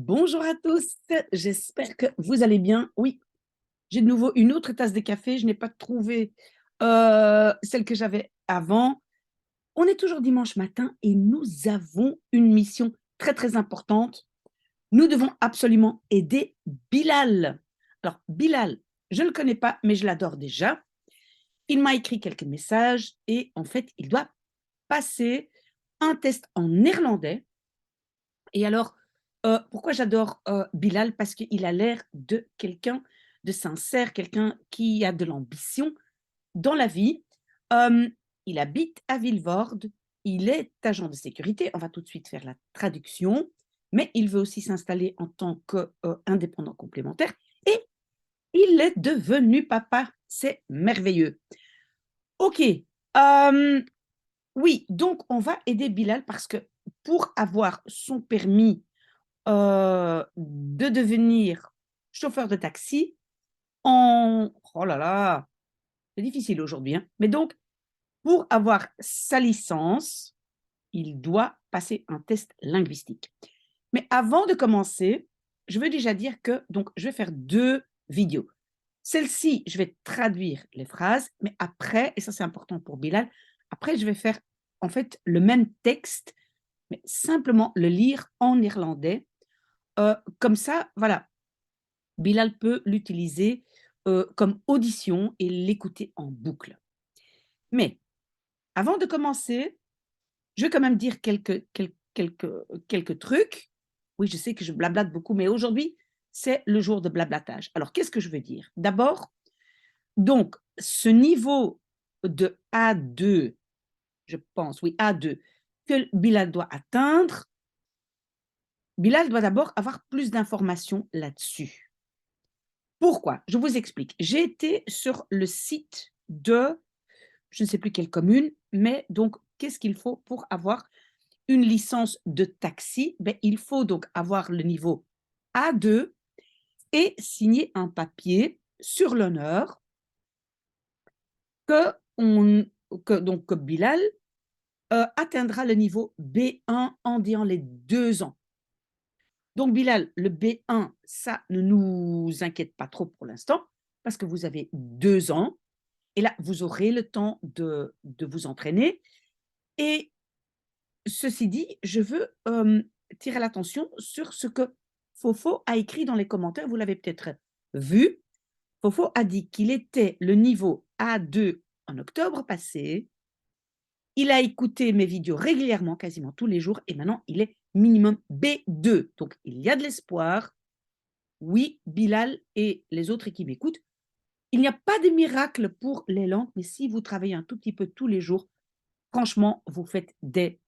Bonjour à tous, j'espère que vous allez bien. Oui, j'ai de nouveau une autre tasse de café, je n'ai pas trouvé celle que j'avais avant. On est toujours dimanche matin et nous avons une mission très très importante. Nous devons absolument aider Bilal. Alors Bilal, je ne le connais pas, mais je l'adore déjà. Il m'a écrit quelques messages et en fait, il doit passer un test en néerlandais. Et alors, pourquoi j'adore Bilal? Parce qu'il a l'air de quelqu'un de sincère, quelqu'un qui a de l'ambition dans la vie. Euh, il habite à Vilvoorde, il est agent de sécurité, on va tout de suite faire la traduction, mais il veut aussi s'installer en tant qu'indépendant complémentaire et il est devenu papa, c'est merveilleux. Ok, oui, donc on va aider Bilal parce que pour avoir son permis de devenir chauffeur de taxi en oh là là, c'est difficile aujourd'hui, hein. Mais donc, pour avoir sa licence, il doit passer un test linguistique. Mais avant de commencer, je veux déjà dire que donc je vais faire 2 vidéos. Celle-ci, je vais traduire les phrases, mais après, et ça c'est important pour Bilal, après je vais faire en fait le même texte, mais simplement le lire en néerlandais. Comme ça, voilà, Bilal peut l'utiliser comme audition et l'écouter en boucle. Mais avant de commencer, je vais quand même dire quelques trucs. Oui, je sais que je blablate beaucoup, mais aujourd'hui, c'est le jour de blablatage. Alors, qu'est-ce que je veux dire? D'abord, donc, ce niveau de A2, je pense, oui, A2, que Bilal doit atteindre, Bilal doit d'abord avoir plus d'informations là-dessus. Pourquoi? Je vous explique. J'ai été sur le site de, je ne sais plus quelle commune, mais donc, qu'est-ce qu'il faut pour avoir une licence de taxi? Ben, il faut donc avoir le niveau A2 et signer un papier sur l'honneur que, on, que Bilal atteindra le niveau B1 en disant les 2 ans. Donc, Bilal, le B1, ça ne nous inquiète pas trop pour l'instant, parce que vous avez 2 ans. Et là, vous aurez le temps de vous entraîner. Et ceci dit, je veux tirer l'attention sur ce que Fofo a écrit dans les commentaires. Vous l'avez peut-être vu. Fofo a dit qu'il était le niveau A2 en octobre passé. Il a écouté mes vidéos régulièrement, quasiment tous les jours, et maintenant il est minimum B2. Donc il y a de l'espoir. Oui, Bilal et les autres qui m'écoutent, il n'y a pas de miracle pour les langues, mais si vous travaillez un tout petit peu tous les jours, franchement, vous faites des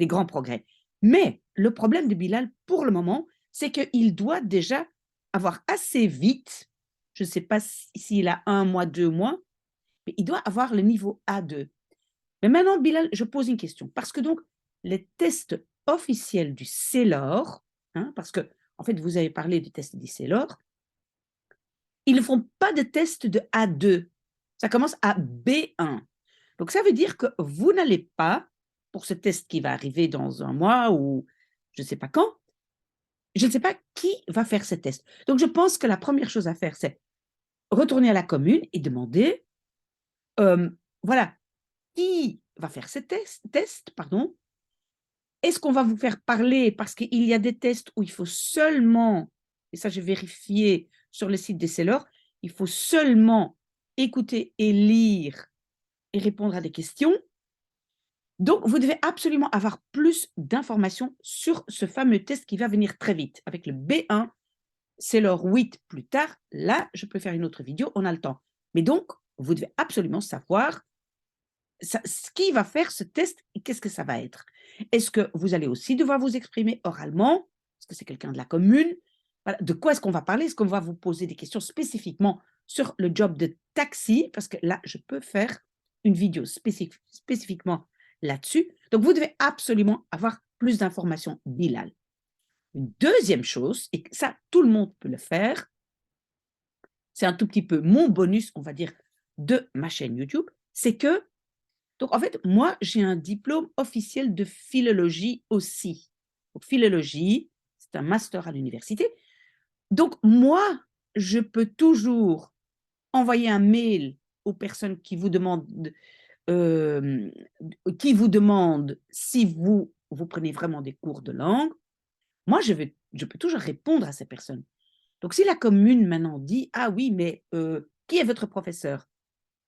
grands progrès. Mais le problème de Bilal, pour le moment, c'est qu'il doit déjà avoir assez vite, je ne sais pas s'il a 1 mois, 2 mois, mais il doit avoir le niveau A2. Mais maintenant, Bilal, je pose une question. Parce que donc, les tests officiels du CELOR, hein, parce que, en fait, vous avez parlé du test du CELOR, ils ne font pas de test de A2. Ça commence à B1. Donc, ça veut dire que vous n'allez pas, pour ce test qui va arriver dans 1 mois ou je ne sais pas quand, je ne sais pas qui va faire ce test. Donc, je pense que la première chose à faire, c'est retourner à la commune et demander, voilà, qui va faire ce test, pardon. Est-ce qu'on va vous faire parler parce qu'il y a des tests où il faut seulement, et ça j'ai vérifié sur le site des sellers, il faut seulement écouter et lire et répondre à des questions. Donc, vous devez absolument avoir plus d'informations sur ce fameux test qui va venir très vite. Avec le B1, c'est leur 8 plus tard. Là, je peux faire une autre vidéo, on a le temps. Mais donc, vous devez absolument savoir ce qui va faire ce test et qu'est-ce que ça va être. Est-ce que vous allez aussi devoir vous exprimer oralement? Est-ce que c'est quelqu'un de la commune? Voilà. De quoi est-ce qu'on va parler? Est-ce qu'on va vous poser des questions spécifiquement sur le job de taxi? Parce que là, je peux faire une vidéo spécifiquement là-dessus. Donc, vous devez absolument avoir plus d'informations Bilal. Une deuxième chose, et ça, tout le monde peut le faire, c'est un tout petit peu mon bonus, on va dire, de ma chaîne YouTube, c'est que, donc en fait, moi, j'ai un diplôme officiel de philologie aussi. Donc, philologie, c'est un master à l'université. Donc, moi, je peux toujours envoyer un mail aux personnes qui vous demandent, si vous prenez vraiment des cours de langue. Moi, je peux toujours répondre à ces personnes. Donc, si la commune maintenant dit: «Ah oui, mais qui est votre professeur?»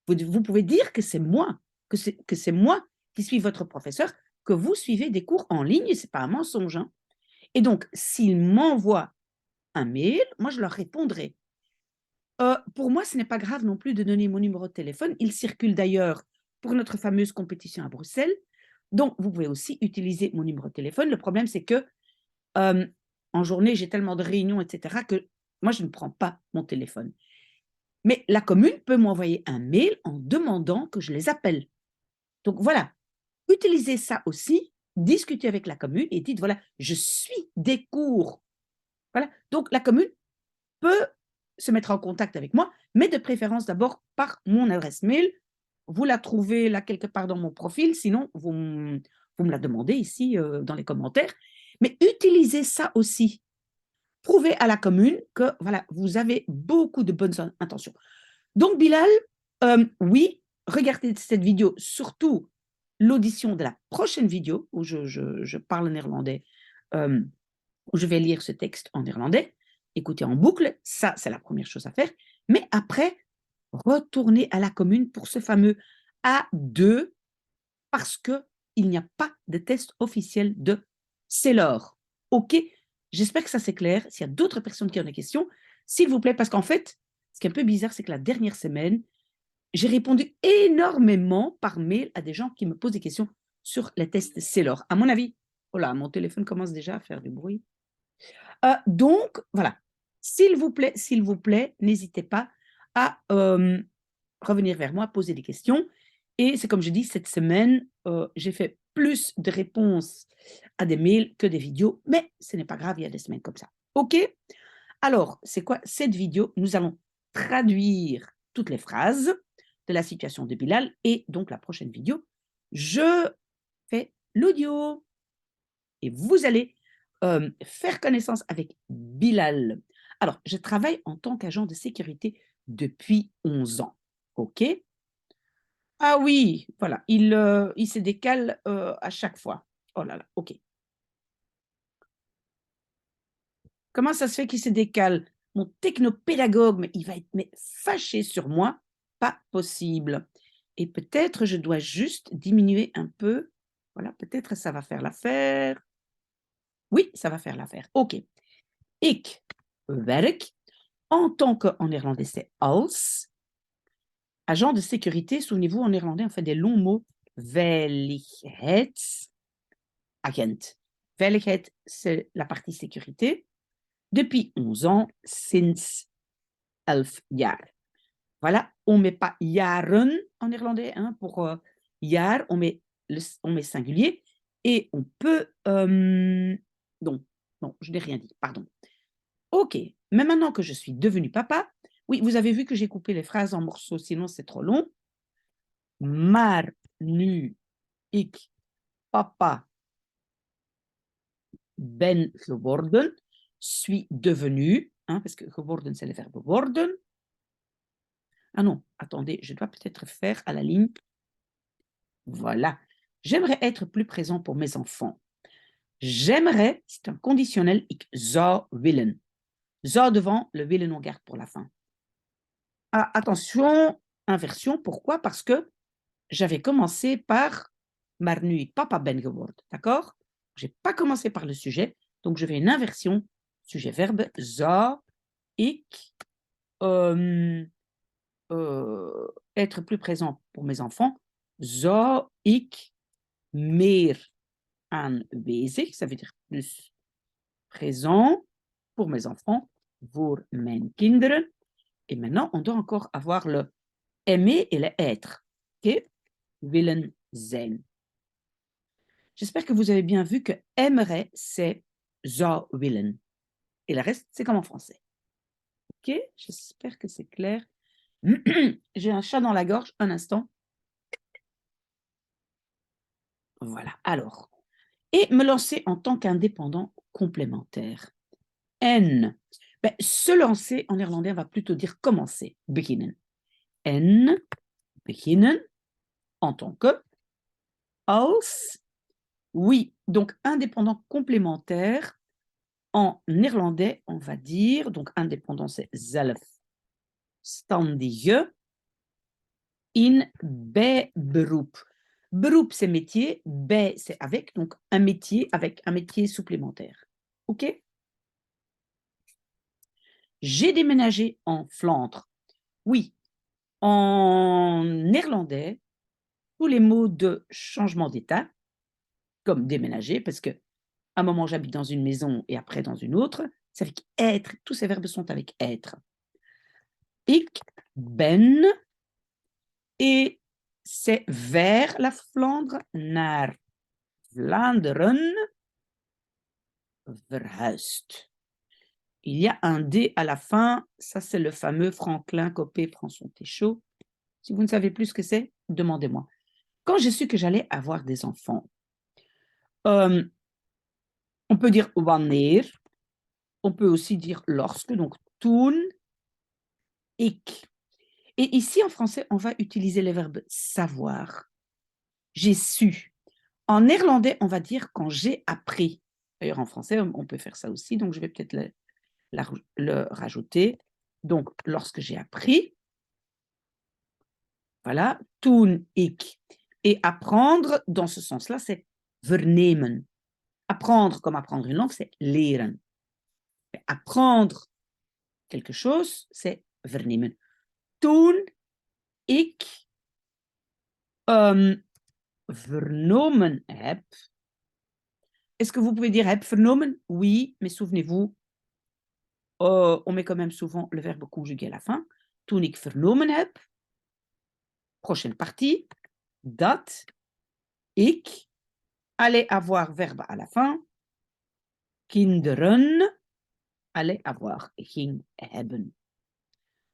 Vous pouvez dire que c'est moi, que c'est moi qui suis votre professeur, que vous suivez des cours en ligne et ce n'est pas un mensonge, hein. Et donc, s'ils m'envoient un mail, moi, je leur répondrai. Pour moi, ce n'est pas grave non plus de donner mon numéro de téléphone. Il circule d'ailleurs pour notre fameuse compétition à Bruxelles. Donc, vous pouvez aussi utiliser mon numéro de téléphone. Le problème, c'est que en journée, j'ai tellement de réunions, etc., que moi, je ne prends pas mon téléphone. Mais la commune peut m'envoyer un mail en demandant que je les appelle. Donc voilà, utilisez ça aussi, discutez avec la commune et dites, voilà, je suis des cours. Voilà. Donc la commune peut se mettre en contact avec moi, mais de préférence d'abord par mon adresse mail. Vous la trouvez là quelque part dans mon profil, sinon vous me la demandez ici dans les commentaires. Mais utilisez ça aussi. Prouvez à la commune que voilà, vous avez beaucoup de bonnes intentions. Donc Bilal, oui, regardez cette vidéo, surtout l'audition de la prochaine vidéo où je parle néerlandais, où je vais lire ce texte en néerlandais. Écoutez en boucle, ça c'est la première chose à faire. Mais après, retournez à la commune pour ce fameux A2 parce qu'il n'y a pas de test officiel de CELOR. OK? J'espère que ça c'est clair. S'il y a d'autres personnes qui ont des questions, s'il vous plaît, parce qu'en fait, ce qui est un peu bizarre, c'est que la dernière semaine, j'ai répondu énormément par mail à des gens qui me posent des questions sur les tests CELOR. À mon avis, oh là, mon téléphone commence déjà à faire du bruit. Donc, voilà. S'il vous plaît, n'hésitez pas à revenir vers moi, poser des questions. Et c'est comme je dis, cette semaine, j'ai fait plus de réponses à des mails que des vidéos, mais ce n'est pas grave, il y a des semaines comme ça. OK? Alors, c'est quoi cette vidéo? Nous allons traduire toutes les phrases de la situation de Bilal et donc la prochaine vidéo, je fais l'audio et vous allez faire connaissance avec Bilal. Alors, je travaille en tant qu'agent de sécurité depuis 11 ans. OK? Ah oui, voilà, il se décale à chaque fois. Oh là là, OK. Comment ça se fait qu'il se décale? Mon technopédagogue, mais il va être fâché sur moi. Pas possible. Et peut-être je dois juste diminuer un peu. Voilà, peut-être ça va faire l'affaire. Oui, ça va faire l'affaire. OK. Ik werk en tant qu'en néerlandais, c'est als agent de sécurité. Souvenez-vous, en néerlandais, on fait des longs mots. Veiligheidsagent. Veiligheid, c'est la partie sécurité. Depuis 11 ans, sinds 11 jaar. Voilà, on ne met pas jaren en néerlandais. Hein, pour jaar, on met singulier. Et on peut... non, je n'ai rien dit, pardon. OK, mais maintenant que je suis devenue papa, oui, vous avez vu que j'ai coupé les phrases en morceaux, sinon c'est trop long. Maar nu ik papa ben geworden, suis devenu, hein, parce que geworden, c'est le verbe worden. Ah non, attendez, je dois peut-être faire à la ligne. Voilà. J'aimerais être plus présent pour mes enfants. J'aimerais, c'est un conditionnel, ik zou willen. Zou devant, le willen on garde pour la fin. Ah, attention, inversion, pourquoi? Parce que j'avais commencé par maar nu ik papa ben geworden, d'accord? Je n'ai pas commencé par le sujet, donc je fais une inversion, sujet-verbe, zou ik être plus présent pour mes enfants, zou ik meer aanwezig, ça veut dire plus présent pour mes enfants, voor mijn kinderen. Et maintenant, on doit encore avoir le aimer et le être. OK? Willen zijn. J'espère que vous avez bien vu que aimerait, c'est zou willen. Et le reste, c'est comme en français. OK? J'espère que c'est clair. J'ai un chat dans la gorge, un instant. Voilà. Alors, et me lancer en tant qu'indépendant complémentaire. En. Ben, se lancer, en néerlandais, on va plutôt dire commencer, beginnen. En, beginnen, en tant que, als, oui, donc indépendant complémentaire, en néerlandais, on va dire, donc indépendant, c'est zelfstandige, in bijberoep. Beroep, c'est métier, bij, c'est avec, donc un métier supplémentaire. OK? J'ai déménagé en Flandre. Oui, en néerlandais, tous les mots de changement d'état, comme déménager, parce que à un moment j'habite dans une maison et après dans une autre, c'est avec être. Tous ces verbes sont avec être. Ik ben, et c'est vers la Flandre, naar Vlaanderen, verhuisd. Il y a un D à la fin, ça c'est le fameux Franklin Copé prend son thé chaud. Si vous ne savez plus ce que c'est, demandez-moi. Quand j'ai su que j'allais avoir des enfants, on peut dire wanneer, on peut aussi dire lorsque, donc toen, ik. Et ici en français, on va utiliser le verbe savoir. J'ai su. En néerlandais, on va dire quand j'ai appris. D'ailleurs, en français, on peut faire ça aussi, donc je vais peut-être le rajouter. Donc, lorsque j'ai appris, voilà, toen ik. Et apprendre, dans ce sens-là, c'est vernemen. Apprendre comme apprendre une langue, c'est leren. Apprendre quelque chose, c'est vernemen. Toen ik vernomen heb. Est-ce que vous pouvez dire heb vernomen? Oui, mais souvenez-vous, on met quand même souvent le verbe conjugué à la fin. Toen ik vernomen heb, prochaine partie, dat ik allait avoir verbe à la fin, kinderen allait avoir, ging hebben.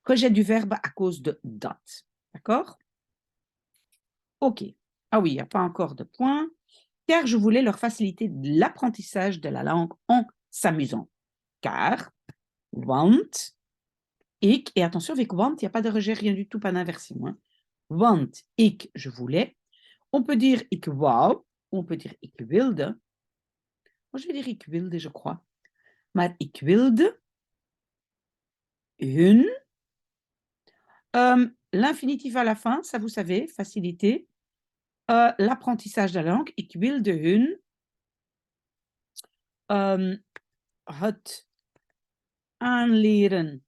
Rejet du verbe à cause de dat. D'accord? OK. Ah oui, il n'y a pas encore de point, car je voulais leur faciliter l'apprentissage de la langue en s'amusant. Car, want, ik, et attention, avec want, il n'y a pas de rejet, rien du tout, pas d'inversion. Hein. Want, ik, je voulais. On peut dire ik wou, on peut dire ik wilde. Moi, je vais dire ik wilde, je crois. Maar ik wilde hun. L'infinitif à la fin, ça vous savez, faciliter. L'apprentissage de la langue. Ik wilde hun het aanleren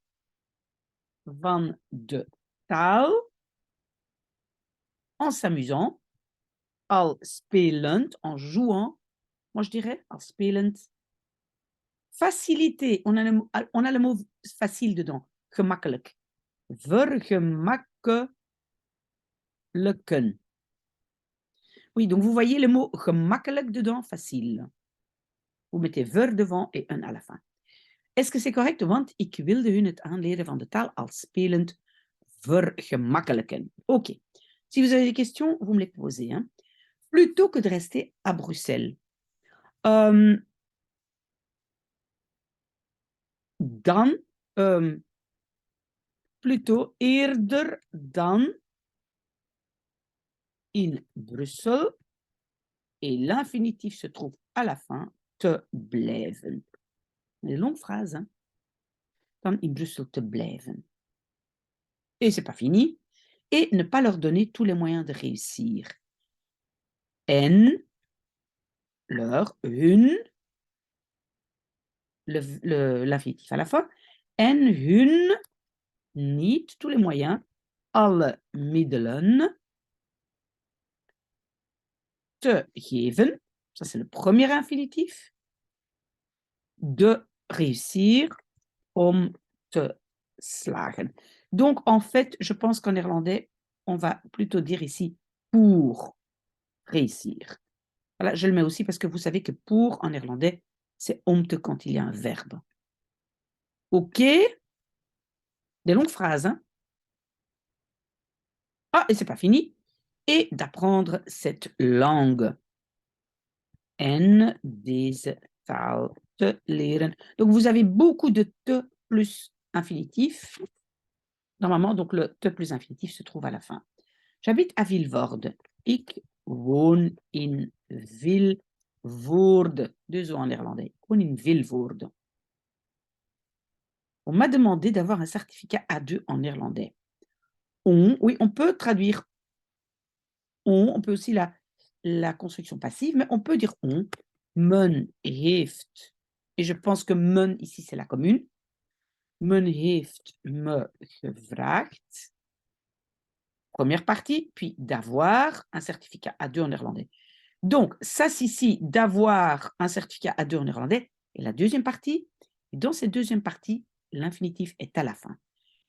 van de taal en s'amusant, al spelend, en jouant. Moi, je dirais al spelend. Faciliter, on a le mot facile dedans, gemakkelijk. Vergemakkelijken. Oui, donc vous voyez le mot gemakkelijk dedans, facile. Vous mettez ver devant et un à la fin. Est-ce que c'est correct? Want ik wilde hun het aanleren van de taal al spelend vergemakkelijken. OK. Si vous avez des questions, vous me les posez. Hein. Plutôt que de rester à Bruxelles. Dan, plutôt eerder dan in Brussel. Et l'infinitif se trouve à la fin, te blijven. Une longue phrase. Hein? Dan in Brussel te blijven. Et c'est pas fini. Et ne pas leur donner tous les moyens de réussir. En, leur, hun, l'infinitif à la fin. En hun, niet, tous les moyens. Alle middelen. Te geven, ça c'est le premier infinitif. De réussir, om te slagen. Donc, en fait, je pense qu'en néerlandais, on va plutôt dire ici pour réussir. Voilà, je le mets aussi parce que vous savez que pour, en néerlandais, c'est om te quand il y a un verbe. OK? Des longues phrases, hein? Ah, et c'est pas fini. Et d'apprendre cette langue. en deze taal te leren. Donc, vous avez beaucoup de te plus infinitif. Normalement, donc, le te plus infinitif se trouve à la fin. J'habite à Vilvoorde. Ik woon in Vilvoorde. 2 O en néerlandais. Ik woon in Vilvoorde. On m'a demandé d'avoir un certificat A2 en néerlandais. Oui, on peut traduire on peut aussi la construction passive, mais on peut dire on. Men heeft, et je pense que men ici c'est la commune. Men heeft me gevraagd. Première partie, puis d'avoir un certificat A2 en néerlandais. Donc, ça ici, d'avoir un certificat A2 en néerlandais, est la deuxième partie. Et dans cette deuxième partie, l'infinitif est à la fin.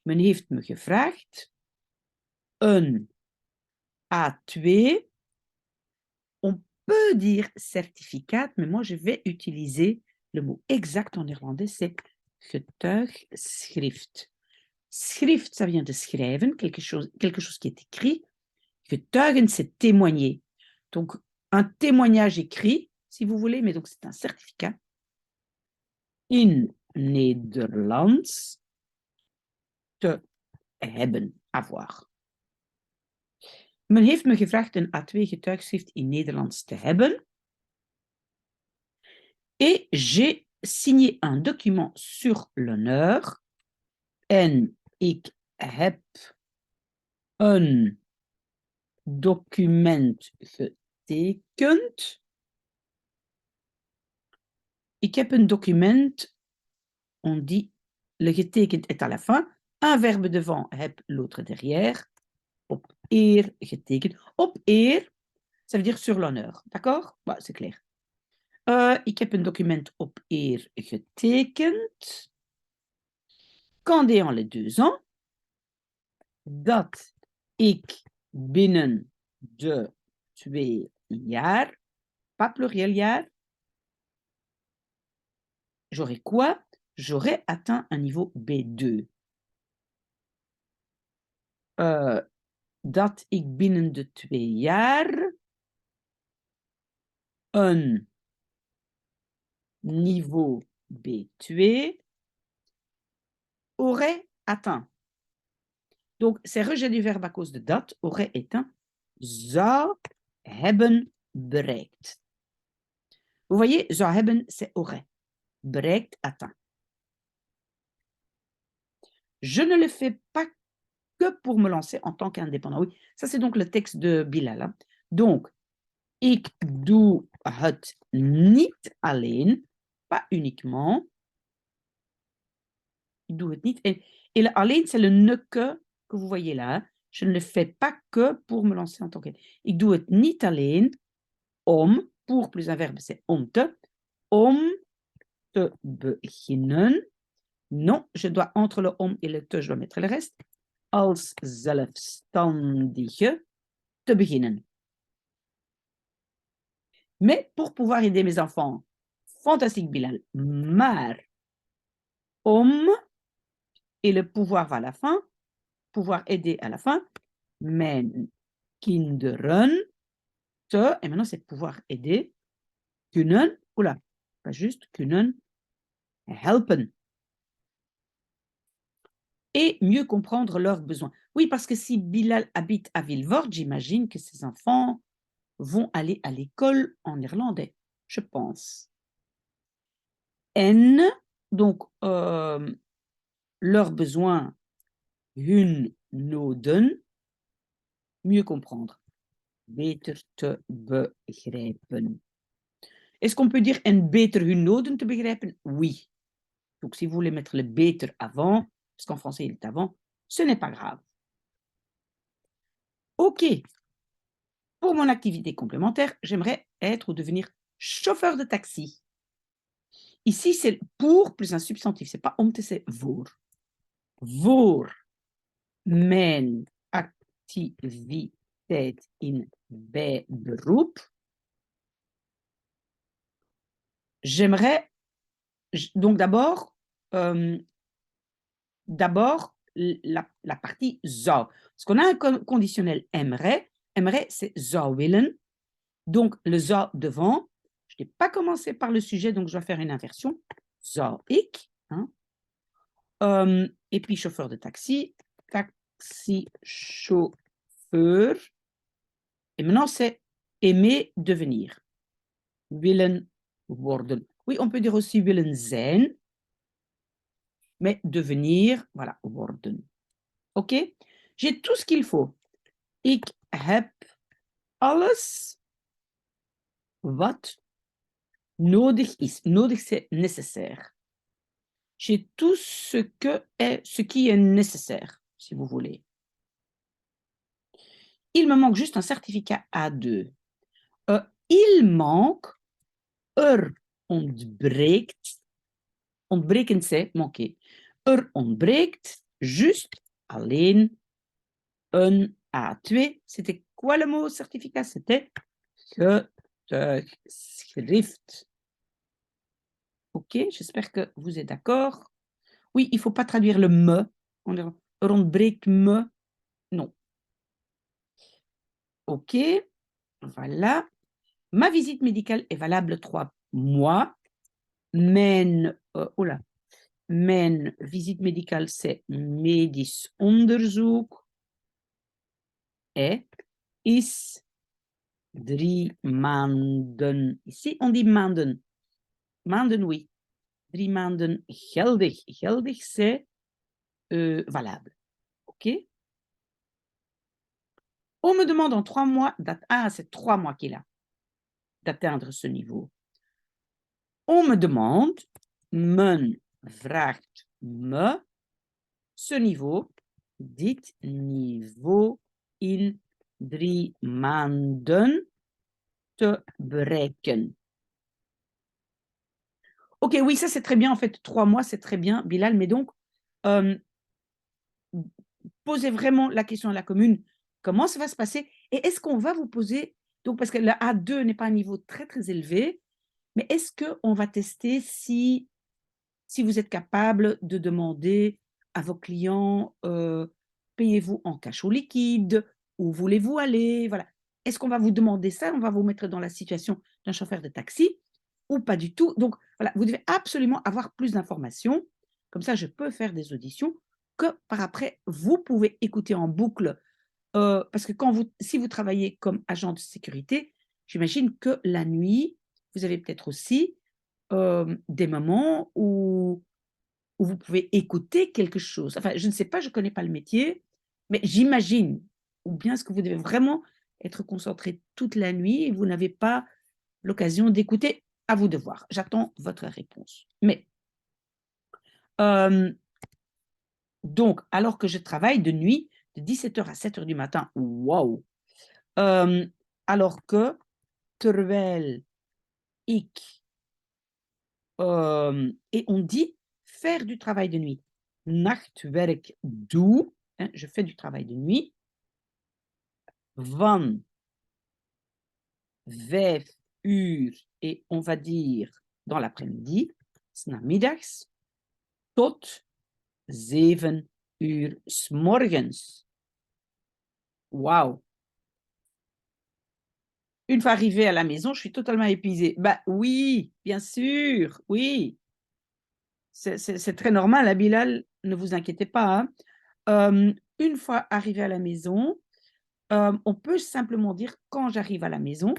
Men heeft me gevraagd een A2. On peut dire certificat, mais moi je vais utiliser le mot exact en néerlandais, c'est getuigschrift. Schrift, ça vient de schrijven, quelque chose qui est écrit. Getuigen, c'est témoigner. Donc, un témoignage écrit, si vous voulez, mais donc c'est un certificat. In Nederlands, te hebben, avoir. Men heeft me gevraagd een A2 getuigschrift in Nederlands te hebben. Et j'ai signé un document sur l'honneur. En ik heb een document getekend. Ik heb een document, on dit, le getekend est à la fin, un verbe devant, heb l'autre derrière. Op eer getekend. Op eer, ça veut dire sur l'honneur, d'accord? Bah, c'est clair. Ik heb een document op eer getekend. Pendant les 2 ans, dat ik binnen de 2 jaar, pas pluriel jaar, j'aurais quoi? J'aurais atteint un niveau B2. Dat ik binnen de 2 jaar een niveau B2 aurait atteint. Donc, c'est rejet du verbe à cause de dat, aurait éteint, zou hebben bereikt. Vous voyez, zou hebben, c'est aurait. Bereikt, atteint. Je ne le fais pas que pour me lancer en tant qu'indépendant. Oui, ça c'est donc le texte de Bilal. Hein. Donc, ik doe het niet alleen, pas uniquement. Ik doe het niet. Et le alleen, c'est le ne que vous voyez là. Hein. Je ne le fais pas que pour me lancer en tant qu'indépendant. Ik doe het niet alleen om, pour plus un verbe, c'est om te beginnen. Non, je dois entre le om et le te, je dois mettre le reste. Als zelfstandige te beginnen. Mais pour pouvoir aider mes enfants, fantastique Bilal, maar om, et le pouvoir va à la fin, pouvoir aider à la fin, mijn kinderen te, et maintenant c'est pouvoir aider, kunnen, oula, pas juste, kunnen helpen. Et mieux comprendre leurs besoins. Oui, parce que si Bilal habite à Vilvoorde, j'imagine que ses enfants vont aller à l'école en néerlandais, je pense. En, donc, leurs besoins, hun noden, mieux comprendre. Beter te begrijpen. Est-ce qu'on peut dire en beter hun noden te begrijpen? Oui. Donc, si vous voulez mettre le beter avant, parce qu'en français il est avant, ce n'est pas grave. Ok. Pour mon activité complémentaire, j'aimerais être ou devenir chauffeur de taxi. Ici, c'est pour plus un substantif. C'est pas om, c'est voor. Voor mijn activiteit in bijberoep. J'aimerais, donc d'abord, la partie zou. Parce qu'on a un conditionnel aimerait. Aimerait, c'est zou willen. Donc, le zou devant, je Je n'ai pas commencé par le sujet, donc je dois faire une inversion. Zou ik. Hein. Et puis chauffeur de taxi. Taxi-chauffeur. Et maintenant, c'est aimer devenir. Willen worden. Oui, on peut dire aussi willen zijn. Mais devenir, voilà, worden. OK? J'ai tout ce qu'il faut. Ik heb alles wat nodig is. Nodig, c'est nécessaire. J'ai tout ce qui est nécessaire, si vous voulez. Il me manque juste un certificat A2. Il manque, ontbreekt. Ontbreken, c'est manquer. Ontbreekt juste, alleen, een A2. C'était quoi le mot certificat? C'était getuigschrift. OK, j'espère que vous êtes d'accord. Oui, il ne faut pas traduire le me. On dit ontbreekt me. Non. OK, voilà. Ma visite médicale est valable 3 mois. Mijn visite médicale, c'est medisch onderzoek. Is 3 maanden. Ici, on dit maanden. Maanden, oui. 3 maanden geldig. Geldig, c'est valable. OK? On me demande en 3 mois, c'est 3 mois qu'il a d'atteindre ce niveau. On me demande, men vraagt me, ce niveau, dit niveau in 3 maanden te bereiken. OK, oui, ça c'est très bien. En fait, 3 mois, c'est très bien, Bilal. Mais donc, posez vraiment la question à la commune. Comment ça va se passer? Et est-ce qu'on va vous poser, donc parce que le A2 n'est pas un niveau très, très élevé, mais est-ce qu'on va tester si vous êtes capable de demander à vos clients, payez-vous en cash ou liquide, où voulez-vous aller? Voilà. Est-ce qu'on va vous demander ça? On va vous mettre dans la situation d'un chauffeur de taxi ou pas du tout? Donc, voilà, vous devez absolument avoir plus d'informations. Comme ça, je peux faire des auditions que par après, vous pouvez écouter en boucle. Parce que si vous travaillez comme agent de sécurité, j'imagine que la nuit, vous avez peut-être aussi des moments où vous pouvez écouter quelque chose. Enfin, je ne sais pas, je ne connais pas le métier, mais j'imagine. Ou bien est-ce que vous devez vraiment être concentré toute la nuit et vous n'avez pas l'occasion d'écouter? À vous de voir. J'attends votre réponse. Mais, donc, alors que je travaille de nuit, de 17h à 7h du matin, waouh! Alors que, terwijl ik, et on dit faire du travail de nuit. Nachtwerk doe, hein, je fais du travail de nuit. Van 5 uur, et on va dire dans l'après-midi, 's namiddags, tot 7 uur 's morgens. Waouh! Une fois arrivée à la maison, je suis totalement épuisée. Bah oui, bien sûr, oui. C'est très normal, hein, Bilal, ne vous inquiétez pas. Hein. Une fois arrivé à la maison, on peut simplement dire quand j'arrive à la maison,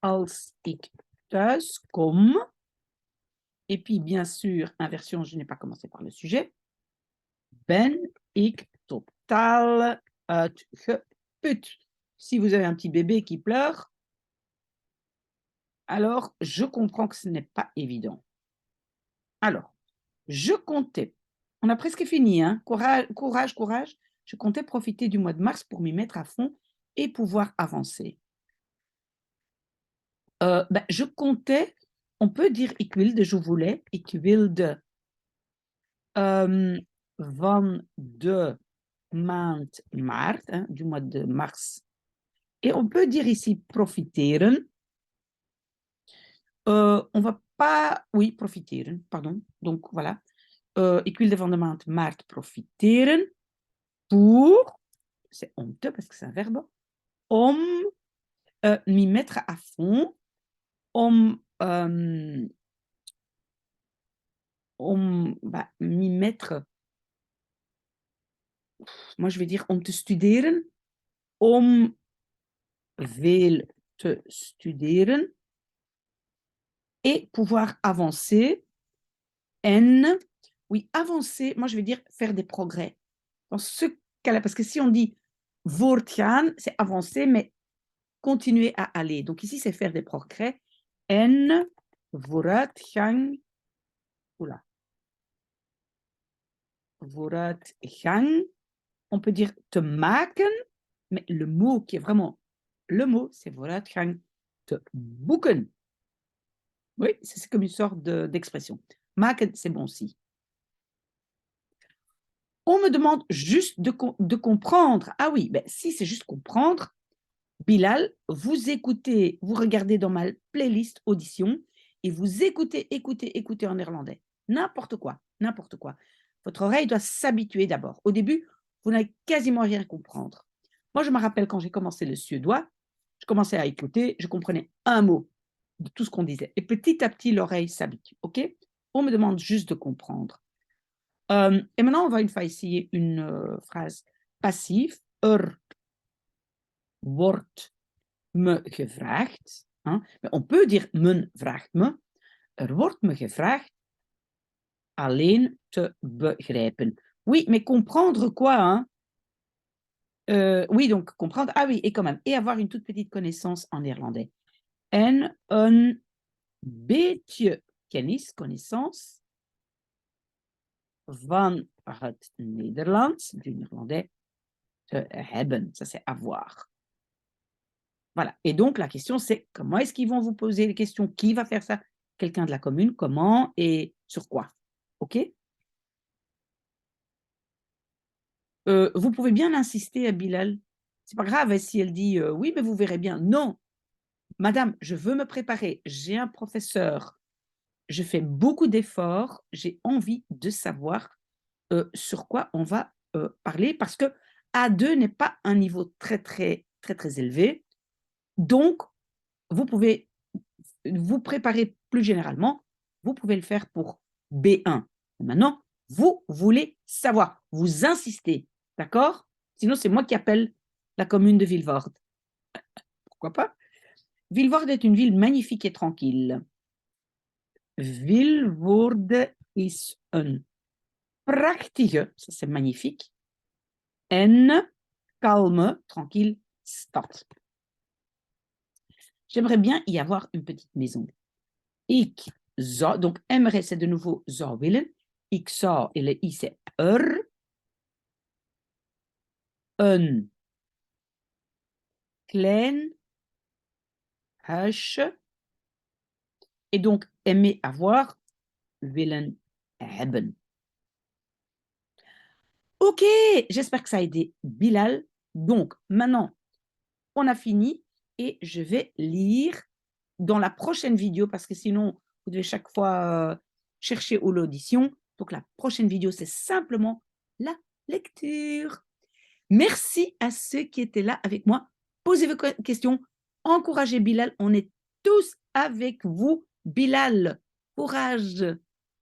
als ik thuis kom. Et puis, bien sûr, inversion, je n'ai pas commencé par le sujet. Ben ik totaal uitgeput. Si vous avez un petit bébé qui pleure, alors je comprends que ce n'est pas évident. Alors, je comptais, on a presque fini, hein? Courage, courage, courage. Je comptais profiter du mois de mars pour m'y mettre à fond et pouvoir avancer. Je comptais, on peut dire ik wilde, je voulais, ik wilde van de maand maart, hein, du mois de mars. Et on peut dire ici profiteren. On va pas, oui, profiteren, pardon. Donc voilà. Ik wilde van de maand maart profiteren pour, c'est om te parce que c'est un verbe, om m'y mettre à fond, om m'y mettre, moi je vais dire om te studeren, om veel te studeren et pouvoir avancer. En, oui, avancer, moi je vais dire faire des progrès. Dans ce cas-là, parce que si on dit voortgaan, c'est avancer, mais continuer à aller. Donc ici, c'est faire des progrès. En vooruitgang, oula, vooruitgang, on peut dire te maken, mais le mot qui est vraiment le mot, c'est vooruitgang te boeken. Oui, c'est comme une sorte d'expression. Maken, c'est bon aussi. On me demande juste de comprendre. Ah oui, ben, si c'est juste comprendre, Bilal, vous écoutez, vous regardez dans ma playlist audition et vous écoutez en néerlandais. N'importe quoi, n'importe quoi. Votre oreille doit s'habituer d'abord. Au début, vous n'allez quasiment rien comprendre. Moi, je me rappelle quand j'ai commencé le suédois, je commençais à écouter, je comprenais un mot de tout ce qu'on disait. Et petit à petit, l'oreille s'habitue. OK? On me demande juste de comprendre. Et maintenant, on va une fois essayer une phrase passive. Wordt me gevraagd. Hein? On peut dire men vraagt me. Wordt me gevraagd alleen te begrijpen. Oui, mais comprendre quoi, hein? Oui, donc comprendre. Ah oui, et quand même. Et avoir une toute petite connaissance en néerlandais. En een beetje connaissance van het Nederlands, du néerlandais, te hebben. Ça, c'est avoir. Voilà. Et donc, la question, c'est comment est-ce qu'ils vont vous poser les questions? Qui va faire ça? Quelqu'un de la commune? Comment et sur quoi? OK? Vous pouvez bien insister à Bilal. C'est pas grave si elle dit oui, mais vous verrez bien. Non, madame, je veux me préparer. J'ai un professeur. Je fais beaucoup d'efforts. J'ai envie de savoir sur quoi on va parler parce que A2 n'est pas un niveau très, très, très, très élevé. Donc, vous pouvez vous préparer plus généralement. Vous pouvez le faire pour B1. Maintenant, vous voulez savoir. Vous insistez. D'accord? Sinon, c'est moi qui appelle la commune de Vilvoorde. Pourquoi pas? Vilvoorde est une ville magnifique et tranquille. Vilvoorde is een prachtige, ça c'est magnifique, en calme, tranquille, stad. J'aimerais bien y avoir une petite maison. Ik zou, donc aimerais c'est de nouveau zou willen. Ik zou, et le i c'est een klein huisje. Et donc aimer avoir, willen hebben. Ok, j'espère que ça a aidé Bilal. Donc maintenant, on a fini et je vais lire dans la prochaine vidéo parce que sinon, vous devez chaque fois chercher où l'audition. Donc la prochaine vidéo, c'est simplement la lecture. Merci à ceux qui étaient là avec moi. Posez vos questions. Encouragez Bilal. On est tous avec vous. Bilal, courage.